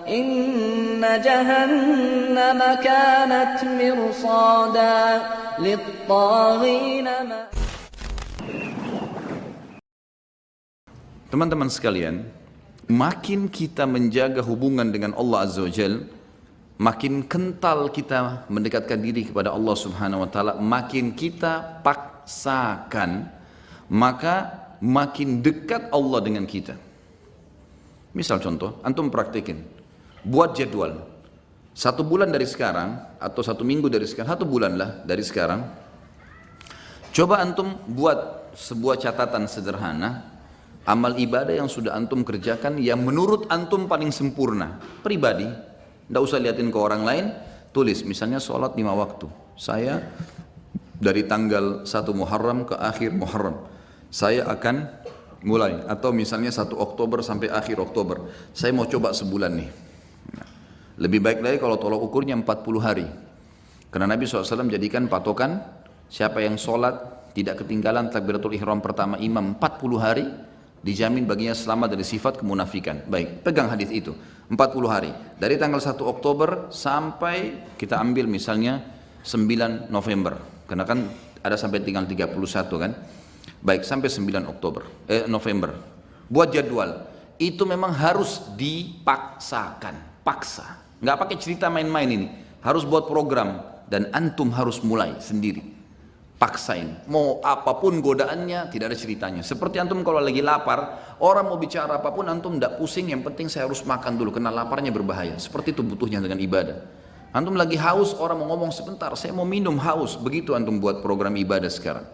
Inna jahannam kanat mirsada lit-taghina. Teman-teman sekalian, makin kita menjaga hubungan dengan Allah Azza wa Jalla, makin kental kita mendekatkan diri kepada Allah Subhanahu wa taala, makin kita paksakan, maka makin dekat Allah dengan kita. Misal contoh, antum praktekin, buat jadwal 1 bulan dari sekarang atau 1 minggu dari sekarang, 1 bulan lah dari sekarang, coba antum buat sebuah catatan sederhana amal ibadah yang sudah antum kerjakan yang menurut antum paling sempurna pribadi, tidak usah liatin ke orang lain. Tulis misalnya sholat 5 waktu, saya dari tanggal 1 Muharram ke akhir Muharram saya akan mulai, atau misalnya 1 Oktober sampai akhir Oktober saya mau coba sebulan nih. Lebih baik lagi kalau tolak ukurnya 40 hari, karena Nabi SAW jadikan patokan siapa yang sholat tidak ketinggalan takbiratul ihram pertama imam 40 hari dijamin baginya selamat dari sifat kemunafikan. Baik, pegang hadis itu 40 hari dari tanggal 1 Oktober sampai kita ambil misalnya 9 November, karena kan ada sampai tinggal 31 kan. Baik, sampai 9 November buat jadwal itu memang harus dipaksakan, paksa, nggak pakai cerita main-main, ini harus buat program dan antum harus mulai sendiri, paksain, mau apapun godaannya tidak ada ceritanya. Seperti antum kalau lagi lapar, orang mau bicara apapun antum tidak pusing, yang penting saya harus makan dulu karena laparnya berbahaya. Seperti itu butuhnya dengan ibadah. Antum lagi haus, orang mau ngomong sebentar, saya mau minum, haus, begitu antum buat program ibadah sekarang.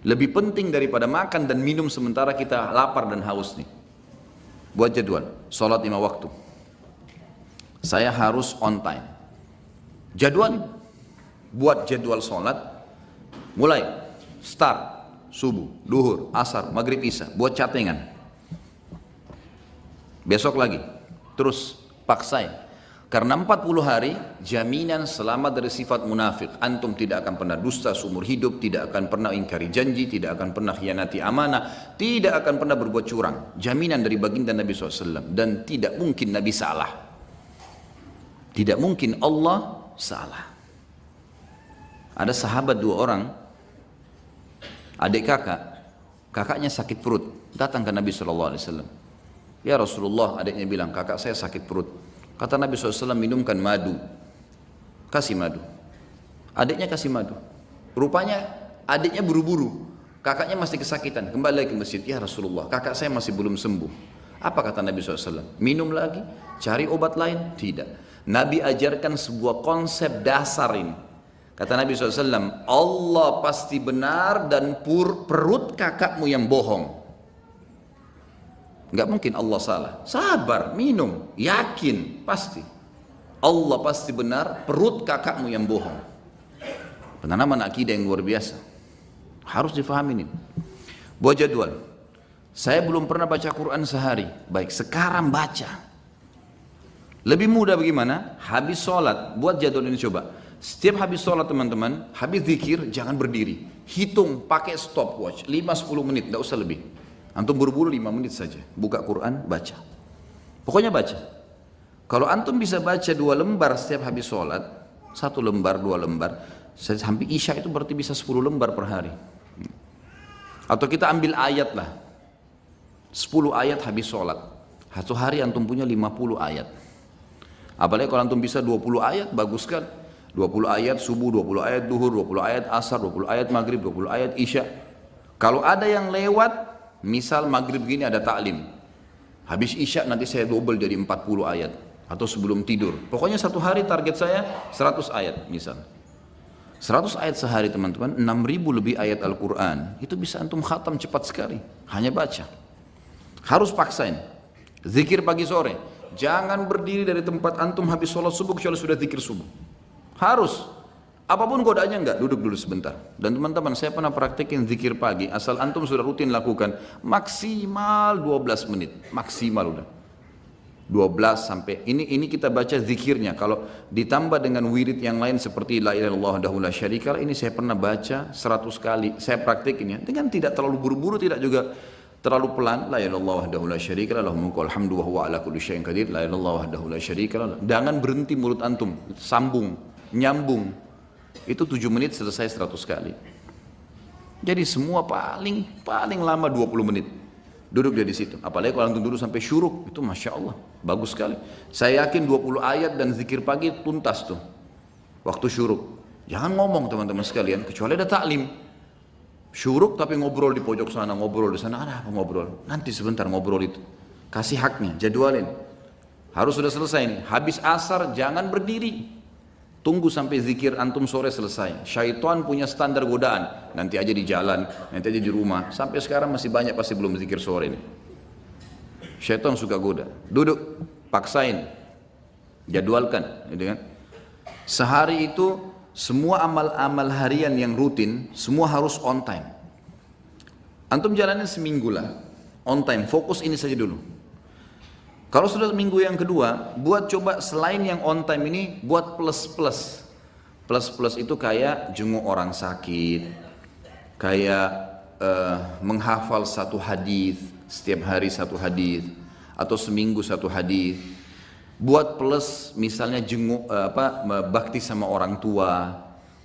Lebih penting daripada makan dan minum sementara kita lapar dan haus nih. Buat jadwal, sholat 5 waktu saya harus on time. Jadwal, buat jadwal sholat, mulai start subuh, duhur, asar, maghrib, isya, buat catengan. Besok lagi, terus paksain. Karena 40 hari jaminan selamat dari sifat munafik. Antum tidak akan pernah dusta seumur hidup, tidak akan pernah ingkari janji, tidak akan pernah khianati amanah, tidak akan pernah berbuat curang. Jaminan dari baginda Nabi SAW. Dan tidak mungkin Nabi salah. Tidak mungkin Allah salah. Ada sahabat 2 orang, adik kakaknya sakit perut, datang ke Nabi SAW. Ya Rasulullah, adiknya bilang, kakak saya sakit perut. Kata Nabi SAW, minumkan madu, kasih madu. Adiknya kasih madu. Rupanya adiknya buru-buru, kakaknya masih kesakitan, kembali lagi ke masjid. Ya Rasulullah, kakak saya masih belum sembuh. Apa kata Nabi SAW? Minum lagi, cari obat lain? Tidak. Nabi ajarkan sebuah konsep dasar ini. Kata Nabi SAW, Allah pasti benar dan perut kakakmu yang bohong. Enggak mungkin Allah salah. Sabar, minum, yakin, pasti. Allah pasti benar, perut kakakmu yang bohong. Penanaman akidah yang luar biasa. Harus difahami ini. Buat jadwal. Saya belum pernah baca Quran sehari. Baik, sekarang baca. Lebih mudah bagaimana? Habis sholat, buat jadwal ini coba. Setiap habis sholat teman-teman, habis zikir, jangan berdiri. Hitung pakai stopwatch, 5-10 menit, tidak usah lebih. Antum buru-buru 5 menit saja. Buka Quran, baca. Pokoknya baca. Kalau antum bisa baca 2 lembar setiap habis sholat, 1 lembar, 2 lembar, sampai isya itu berarti bisa 10 lembar per hari. Atau kita ambil ayat lah. 10 ayat habis sholat. 1 hari antum punya 50 ayat. Apalagi kalau antum bisa 20 ayat, bagus kan? 20 ayat subuh, 20 ayat duhur, 20 ayat asar, 20 ayat maghrib, 20 ayat isya. Kalau ada yang lewat, misal maghrib gini ada taklim, habis isya nanti saya double jadi 40 ayat. Atau sebelum tidur. Pokoknya 1 hari target saya 100 ayat misal. 100 ayat sehari teman-teman, 6.000 lebih ayat Al-Quran. Itu bisa antum khatam cepat sekali. Hanya baca. Harus paksain. Zikir pagi sore. Jangan berdiri dari tempat antum habis sholat subuh kecuali sudah zikir subuh. Harus. Apapun godaannya enggak, duduk dulu sebentar. Dan teman-teman, saya pernah praktekin zikir pagi, asal antum sudah rutin lakukan, maksimal 12 menit. Maksimal udah. 12 sampai, ini kita baca zikirnya. Kalau ditambah dengan wirid yang lain seperti la ilaha illallah wahdahu la syarika lah, ini saya pernah baca 100 kali. Saya praktekin ya, dengan tidak terlalu buru-buru, tidak juga Terlalu pelan, la ilaha illallah wahdahu la syarika lah, lahul mulku wal hamdu wa huwa ala kulli syai'in qadir, la ilaha illallah wahdahu la syarika lah. Jangan berhenti mulut antum, sambung, nyambung. Itu 7 menit selesai 100 kali. Jadi semua paling lama 20 menit. Duduk dia di situ. Apalagi kalau antum duduk sampai syuruk, itu Masya Allah, bagus sekali. Saya yakin 20 ayat dan zikir pagi tuntas tuh. Waktu syuruk. Jangan ngomong teman-teman sekalian, kecuali ada taklim. Syuruk tapi ngobrol di pojok sana, ngobrol di sana, ada apa ngobrol? Nanti sebentar ngobrol itu. Kasih haknya, jadwalin. Harus sudah selesai nih. Habis asar jangan berdiri. Tunggu sampai zikir antum sore selesai. Syaitan punya standar godaan. Nanti aja di jalan, nanti aja di rumah. Sampai sekarang masih banyak pasti belum zikir sore nih. Syaitan suka goda. Duduk, paksain. Jadwalkan, gitu kan? Sehari itu semua amal-amal harian yang rutin, semua harus on time. Antum jalanin seminggu lah, on time, fokus ini saja dulu. Kalau sudah minggu yang kedua, buat coba selain yang on time ini, buat plus-plus. Plus-plus itu kayak jenguk orang sakit, kayak menghafal satu hadis, setiap hari satu hadis, atau seminggu satu hadis. Buat plus misalnya jenguk bakti sama orang tua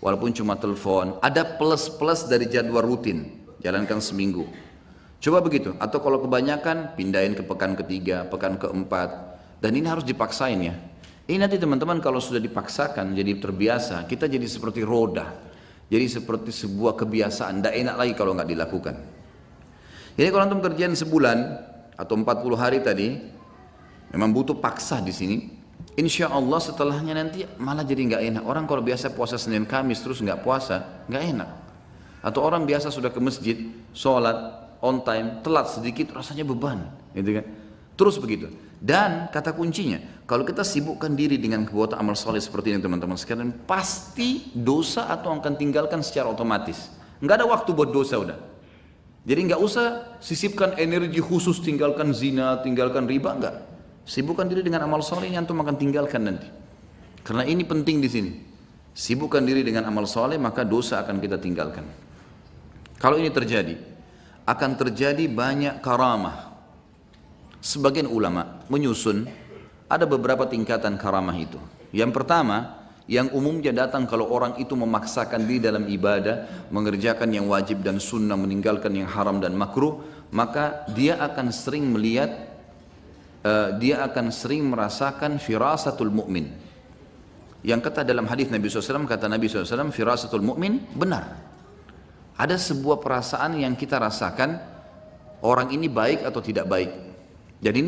walaupun cuma telepon, ada plus dari jadwal rutin, jalankan seminggu. Coba begitu, atau kalau kebanyakan pindahin ke pekan ketiga, pekan keempat, dan ini harus dipaksain ya. Ini nanti teman-teman kalau sudah dipaksakan jadi terbiasa, kita jadi seperti roda, jadi seperti sebuah kebiasaan, tidak enak lagi kalau nggak dilakukan. Jadi kalau antum kerjaan sebulan atau 40 hari tadi, memang butuh paksa di sini. Insya Allah setelahnya nanti malah jadi nggak enak. Orang kalau biasa puasa Senin Kamis terus nggak puasa, nggak enak. Atau orang biasa sudah ke masjid, sholat on time, telat sedikit rasanya beban, gitu kan? Terus begitu. Dan kata kuncinya, kalau kita sibukkan diri dengan perbuatan amal soleh seperti ini teman-teman sekalian, pasti dosa atau akan tinggalkan secara otomatis. Nggak ada waktu buat dosa udah. Jadi nggak usah sisipkan energi khusus tinggalkan zina, tinggalkan riba, nggak. Sibukkan diri dengan amal soleh yang antum akan tinggalkan nanti. Karena ini penting di sini. Sibukkan diri dengan amal soleh maka dosa akan kita tinggalkan. Kalau ini terjadi, akan terjadi banyak karamah. Sebagian ulama menyusun ada beberapa tingkatan karamah itu. Yang pertama, yang umumnya datang kalau orang itu memaksakan diri dalam ibadah, mengerjakan yang wajib dan sunnah, meninggalkan yang haram dan makruh, maka dia akan sering melihat, dia akan sering merasakan firasatul mu'min. Yang kata dalam hadis Nabi SAW, kata Nabi SAW, firasatul mu'min benar. Ada sebuah perasaan yang kita rasakan, orang ini baik atau tidak baik. Jadi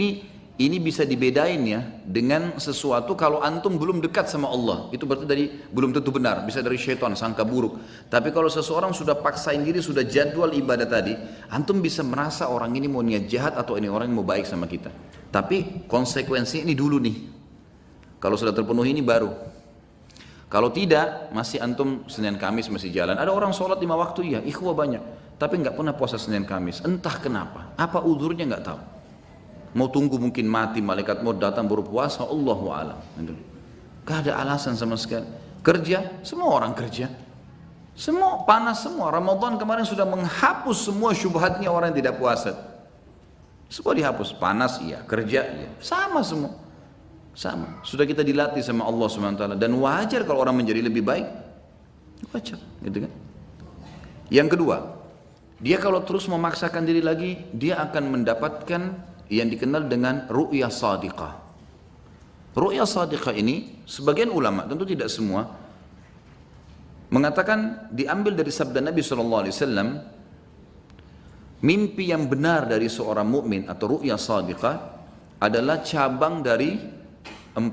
ini bisa dibedain ya dengan sesuatu kalau antum belum dekat sama Allah. Itu berarti belum tentu benar, bisa dari syaitan, sangka buruk. Tapi kalau seseorang sudah paksain diri, sudah jadwal ibadah tadi, antum bisa merasa orang ini mau niat jahat atau ini orang yang mau baik sama kita. Tapi konsekuensi ini dulu nih. Kalau sudah terpenuhi ini baru. Kalau tidak, masih antum Senin Kamis masih jalan. Ada orang sholat 5 waktu, iya, ikhwah banyak. Tapi nggak pernah puasa Senin Kamis. Entah kenapa. Apa udurnya nggak tahu. Mau tunggu mungkin mati, malaikat mau datang baru puasa, Allahu a'lam. Gak ada alasan sama sekali. Kerja, semua orang kerja. Semua panas semua. Ramadan kemarin sudah menghapus semua syubhatnya orang yang tidak puasa. Semua dihapus. Panas iya, kerja iya. Sama semua. Sama. Sudah kita dilatih sama Allah SWT. Dan wajar kalau orang menjadi lebih baik. Wajar, gitu kan. Yang kedua, dia kalau terus memaksakan diri lagi, dia akan mendapatkan yang dikenal dengan ru'yah sadiqah. Ru'yah sadiqah ini, sebagian ulama, tentu tidak semua, mengatakan diambil dari sabda Nabi SAW, mimpi yang benar dari seorang mukmin atau ru'yah sadiqah adalah cabang dari 40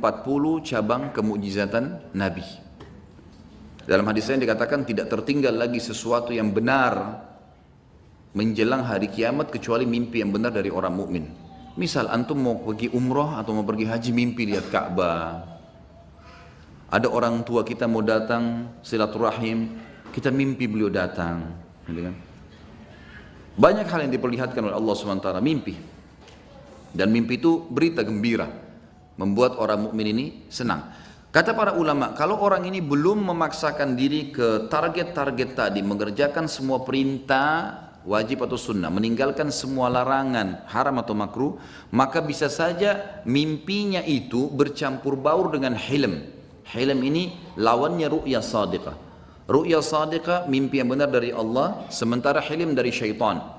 cabang kemujizatan Nabi. Dalam hadis lain dikatakan tidak tertinggal lagi sesuatu yang benar menjelang hari kiamat kecuali mimpi yang benar dari orang mukmin. Misal antum mau pergi umroh atau mau pergi haji, mimpi lihat Ka'bah. Ada orang tua kita mau datang silaturahim, kita mimpi beliau datang, gitu kan? Banyak hal yang diperlihatkan oleh Allah SWT, mimpi. Dan mimpi itu berita gembira, membuat orang mukmin ini senang. Kata para ulama, kalau orang ini belum memaksakan diri ke target-target tadi, mengerjakan semua perintah wajib atau sunnah, meninggalkan semua larangan, haram atau makruh, maka bisa saja mimpinya itu bercampur baur dengan hilm. Hilm ini lawannya ru'ya sadiqah. Ru'ya sadiqah, mimpi yang benar dari Allah, sementara hilm dari syaitan.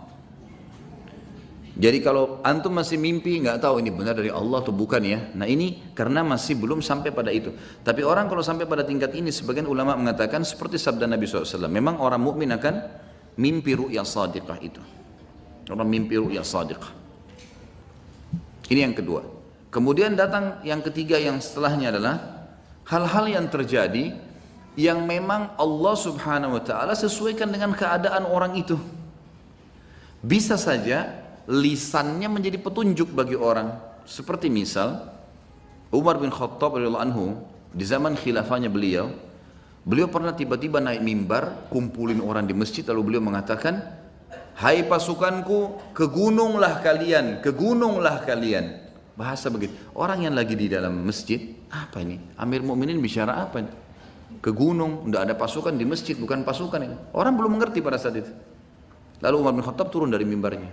Jadi kalau antum masih mimpi, nggak tahu ini benar dari Allah atau bukan ya. Nah ini karena masih belum sampai pada itu. Tapi orang kalau sampai pada tingkat ini, sebagian ulama mengatakan seperti sabda Nabi SAW. Memang orang mukmin akan mimpi ru'ya sadiqah itu. Orang mimpi ru'ya sadiqah. Ini yang kedua. Kemudian datang yang ketiga, yang setelahnya adalah hal-hal yang terjadi yang memang Allah Subhanahu wa taala sesuaikan dengan keadaan orang itu. Bisa saja lisannya menjadi petunjuk bagi orang. Seperti misal Umar bin Khattab radhiyallahu anhu, di zaman khilafahnya beliau pernah tiba-tiba naik mimbar, kumpulin orang di masjid, lalu beliau mengatakan, "Hai pasukanku, ke gununglah kalian, ke gununglah kalian." Bahasa begitu. Orang yang lagi di dalam masjid, apa ini? Amir Mukminin bicara apa ini? Ke gunung, tidak ada pasukan di masjid, bukan pasukan ini. Orang belum mengerti pada saat itu. Lalu Umar bin Khattab turun dari mimbarnya.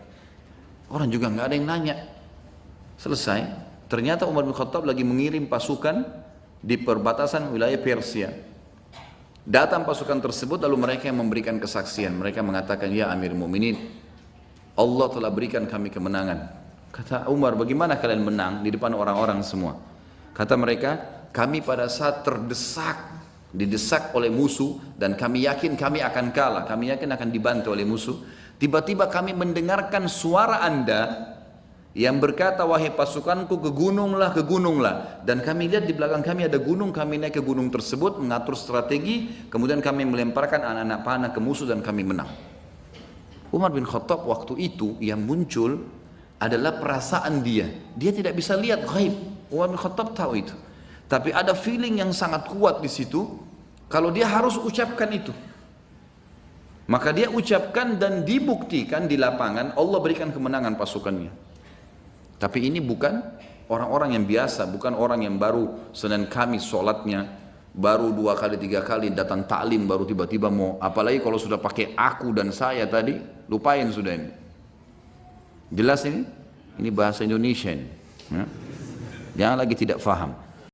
Orang juga nggak ada yang nanya. Selesai. Ternyata Umar bin Khattab lagi mengirim pasukan di perbatasan wilayah Persia. Datang pasukan tersebut, lalu mereka yang memberikan kesaksian. Mereka mengatakan, "Ya Amir Mu'minin, Allah telah berikan kami kemenangan." Kata Umar, "Bagaimana kalian menang di depan orang-orang semua?" Kata mereka, "Kami pada saat didesak oleh musuh, dan kami yakin kami akan kalah, kami yakin akan dibantu oleh musuh. Tiba-tiba kami mendengarkan suara Anda yang berkata, 'Wahai pasukanku, ke gununglah, ke gununglah.' Dan kami lihat di belakang kami ada gunung, kami naik ke gunung tersebut, mengatur strategi, kemudian kami melemparkan anak-anak panah ke musuh dan kami menang." Umar bin Khattab waktu itu yang muncul adalah perasaan dia. Dia tidak bisa lihat ghaib. Umar bin Khattab tahu itu. Tapi ada feeling yang sangat kuat di situ, kalau dia harus ucapkan itu. Maka dia ucapkan dan dibuktikan di lapangan, Allah berikan kemenangan pasukannya. Tapi ini bukan orang-orang yang biasa, bukan orang yang baru Senin Kamis sholatnya, baru 2 kali 3 kali datang taklim, baru tiba-tiba mau, apalagi kalau sudah pakai aku dan saya tadi, lupain sudah ini. Jelas ini? Ini bahasa Indonesia ini. Ya? Jangan lagi tidak faham.